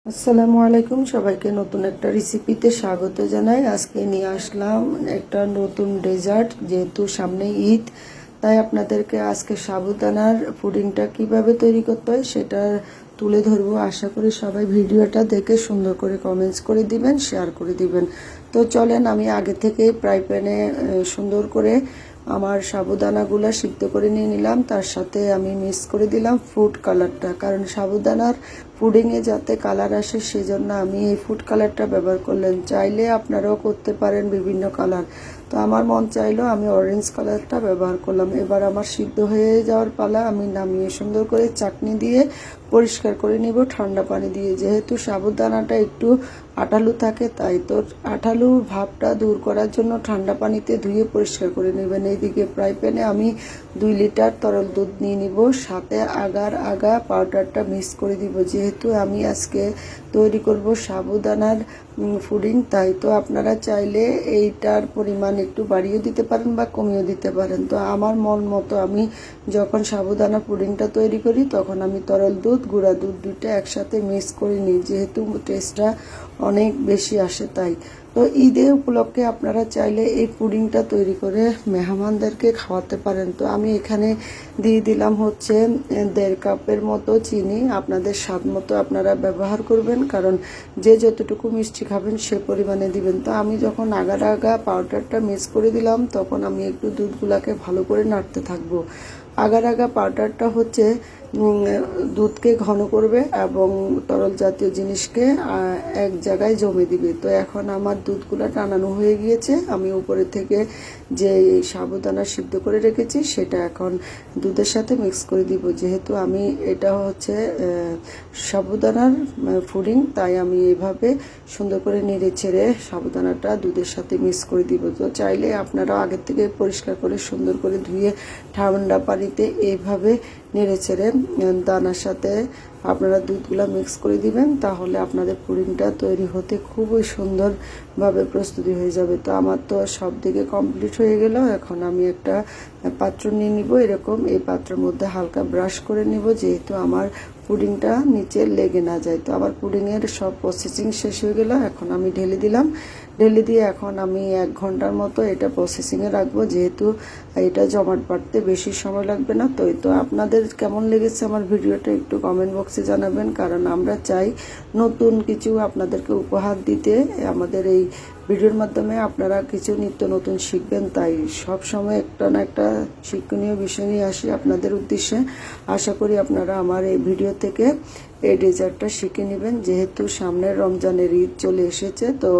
আসসালামু আলাইকুম, সবাইকে নতুন একটা রেসিপিতে স্বাগত জানাই। আজকে নিয়ে আসলাম একটা নতুন ডেজার্ট। যেহেতু সামনে ঈদ, তাই আপনাদেরকে আজকে সাবুদানার পুডিংটা কিভাবে তৈরি করতে হয় সেটা তুলে ধরবো। আশা করি সবাই ভিডিওটা দেখে সুন্দর করে কমেন্টস করে দিবেন, শেয়ার করে দিবেন। তো চলেন, আমি আগে থেকেই ফ্রাই প্যানে সুন্দর করে আমার সাবুদানাগুলো সিদ্ধ করে নিয়ে নিলাম। তার সাথে আমি মিক্স করে দিলাম ফুড কালারটা, কারণ সাবুদানার পুডিংয়ে যাতে কালার আসে সেজন্য আমি এই ফুড কালারটা ব্যবহার করলেন। চাইলে আপনারাও করতে পারেন বিভিন্ন কালার, তো আমার মন চাইলো আমি অরেঞ্জ কালারটা ব্যবহার করলাম। এবার আমার সিদ্ধ হয়ে যাওয়ার পালা, আমি নামিয়ে সুন্দর করে চাটনি দিয়ে পরিষ্কার করে নিব ঠান্ডা পানি দিয়ে। যেহেতু সাবুদানাটা একটু আঠালো থাকে, তাই তো আঠালো ভাবটা দূর করার জন্য ঠান্ডা পানিতে ধুয়ে পরিষ্কার করে নেবেন। এইদিকে ফ্রাই প্যানে আমি 2 লিটার তরল দুধ নিয়ে নিব, সাথে আগা পাউডারটা মিক্স করে দিব। যেহেতু আমি আজকে তৈরি করব সাবুদানার পুডিং, তাই তো আপনারা চাইলে এইটার পরিমাণ একটু বাড়িয়ে দিতে পারেন বা কমিয়ে দিতে পারেন। তো আমার মন মতো আমি যখন সাবুদানা পুডিংটা তৈরি করি তখন আমি তরল দুধ গুঁড়া দুধ দুইটা একসাথে মিক্স করে নিই, যেহেতু টেস্টটা অনেক বেশি আসে তাই। তো ঈদের উপলক্ষে আপনারা চাইলে এই পুডিংটা তৈরি করে মেহমানদেরকে খাওয়াতে পারেন। তো আমি এখানে দিয়ে দিলাম হচ্ছে 1.5 কাপের মতো চিনি। আপনাদের স্বাদ মতো আপনারা ব্যবহার করবেন, কারণ যে যতটুকু মিষ্টি খাবেন সে পরিমাণে দিবেন। তো আমি যখন আগা পাউডারটা মিক্স করে দিলাম, তখন আমি একটু দুধগুলাকে ভালো করে নাড়তে থাকবো। আগা পাউডারটা হচ্ছে দুধকে ঘন করবে এবং তরল জাতীয় জিনিসকে এক জায়গায় জমে দিবে। তো এখন আমার দুধগুলা টানানো হয়ে গিয়েছে। আমি উপরে থেকে যে সাবুদানা সিদ্ধ করে রেখেছি সেটা এখন দুধের সাথে মিক্স করে দিব। যেহেতু আমি এটা হচ্ছে সাবুদানার পুডিং, তাই আমি এইভাবে সুন্দর করে নেড়ে ছেড়ে সাবুদানাটা দুধের সাথে মিক্স করে দিব। তো চাইলে আপনারা আগের থেকে পরিষ্কার করে সুন্দর করে ধুয়ে ঠান্ডা পানিতে এইভাবে নেড়ে ছেড়ে দানার সাথে আপনারা দুধগুলা মিক্স করে দিবেন, তাহলে আপনাদের পুডিংটা তৈরি হতে খুবই সুন্দরভাবে প্রস্তুতি হয়ে যাবে। তো আমার তো সব দিকে কমপ্লিট হয়ে গেল। এখন আমি একটা পাত্র নিয়ে নিব, এরকম এই পাত্রের মধ্যে হালকা ব্রাশ করে নিব, যেহেতু আমার পুডিংটা নিচে লেগে না যায়। তো আবার পুডিংয়ের সব প্রসেসিং শেষ হয়ে গেল। এখন আমি ঢেলে দিলাম, ঢেলে দিয়ে এখন আমি 1 ঘন্টার মতো এটা প্রসেসিংয়ে রাখবো, যেহেতু এটা জমাট বাড়তে বেশি সময় লাগবে না। তো আপনাদের কেমন লেগেছে আমার ভিডিওটা একটু কমেন্ট বক্সে জানাবেন, কারণ আমরা চাই নতুন কিছু আপনাদেরকে উপহার দিতে। আমাদের এই ভিডিওর মাধ্যমে আপনারা কিছু নিত্য নতুন শিখবেন, তাই সব সময় একটা না একটা শিক্ষণীয় বিষয় নিয়ে আসি আপনাদের উদ্দেশ্যে। আশা করি আপনারা আমার এই ভিডিও থেকে এই ডেজার্টটা শিখে নেবেন। যেহেতু সামনের রমজানের ঈদ চলে এসেছে, তো